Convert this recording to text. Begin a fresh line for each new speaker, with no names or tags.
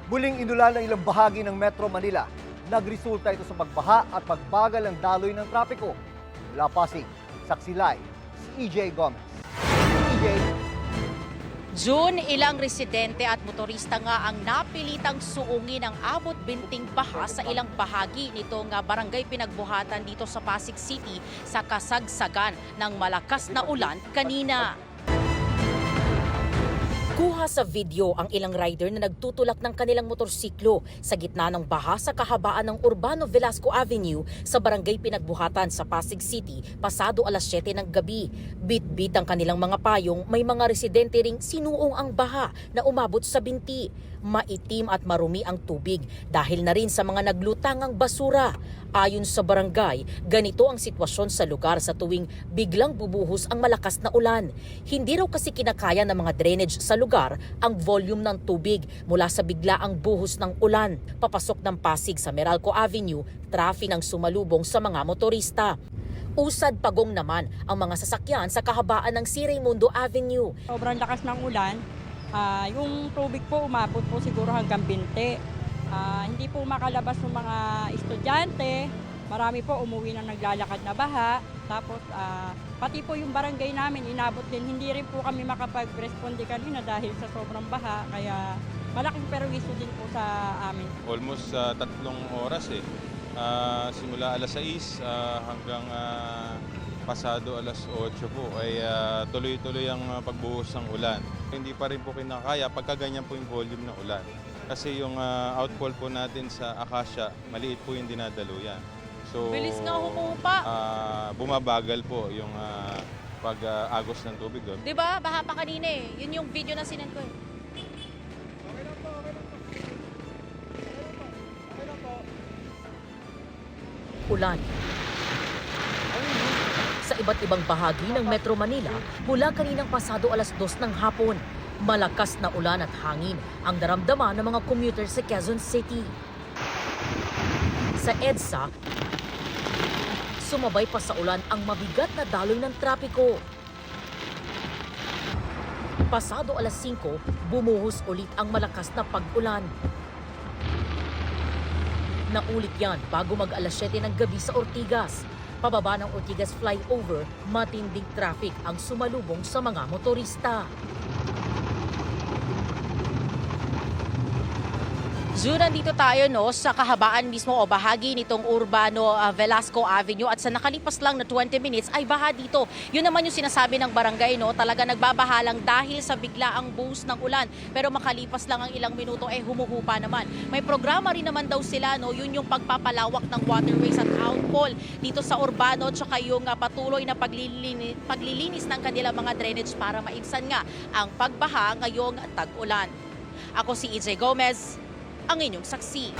Muling inulan ng ilang bahagi ng Metro Manila. Nagresulta ito sa pagbaha at pagbagal ng daloy ng trapiko. Mula Pasig, Saksilay, si EJ Gomez. EJ.
June, ilang residente at motorista nga ang napilitang suungin ang abot binting baha sa ilang bahagi nitong barangay Pinagbuhatan dito sa Pasig City sa kasagsagan ng malakas na ulan kanina. Kuha sa video ang ilang rider na nagtutulak ng kanilang motorsiklo sa gitna ng baha sa kahabaan ng Urbano Velasco Avenue sa barangay Pinagbuhatan sa Pasig City pasado alas 7 ng gabi. Bit-bit ang kanilang mga payong, may mga residente ring sinuong ang baha na umabot sa binti. Maitim at marumi ang tubig dahil na rin sa mga naglutangang basura. Ayon sa barangay, ganito ang sitwasyon sa lugar sa tuwing biglang bubuhos ang malakas na ulan. Hindi raw kasi kinakaya ng mga drainage sa lugar ang volume ng tubig mula sa biglaang buhos ng ulan. Papasok ng Pasig sa Meralco Avenue, traffic ang sumalubong sa mga motorista. Usad pagong naman ang mga sasakyan sa kahabaan ng C. Raimundo Avenue.
Sobrang lakas ng ulan. Yung tubig po umabot po siguro hanggang binte. Hindi po makalabas ng mga estudyante. Marami po umuwi na naglalakad na baha. Tapos pati po yung barangay namin inabot din. Hindi rin po kami makapag-responde kanina dahil sa sobrang baha. Kaya malaking perwisyo din po sa amin.
Almost 3 oras simula alas 6 hanggang pasado alas 8 po ay tuloy-tuloy ang pagbuhos ng ulan. Hindi pa rin po kinakaya pagka ganyan po yung volume ng ulan. Kasi yung outfall po natin sa Acacia, maliit po yung dinadaluyan. So,
Bilis nga humupa.
bumabagal po yung pag-agos ng tubig doon.
Di ba? Baha pa kanina eh. Yun yung video na sinend ko eh. Ulan. Sa iba't ibang bahagi ng Metro Manila, mula kaninang pasado alas 2 ng hapon, malakas na ulan at hangin ang daramdaman ng mga commuter sa Quezon City. Sa EDSA, sumabay pa sa ulan ang mabigat na daloy ng trapiko. Pasado alas 5, bumuhos ulit ang malakas na pag-ulan. Naulit yan bago mag alas 7 ng gabi sa Ortigas. Pababa ng Ortigas flyover, matinding traffic ang sumalubong sa mga motorista. June, nandito tayo sa kahabaan mismo o bahagi nitong Urbano Velasco Avenue at sa nakalipas lang na 20 minutes ay baha dito. Yun naman yung sinasabi ng barangay, talaga nagbabaha lang dahil sa biglaang buhos ng ulan. Pero makalipas lang ang ilang minuto humuhupa naman. May programa rin naman daw sila, yun yung pagpapalawak ng waterways at outfall dito sa Urbano tsaka yung patuloy na paglilinis ng kanilang mga drainage para maibsan nga ang pagbaha ngayong tag-ulan. Ako si EJ Gomez, ang inyong saksi.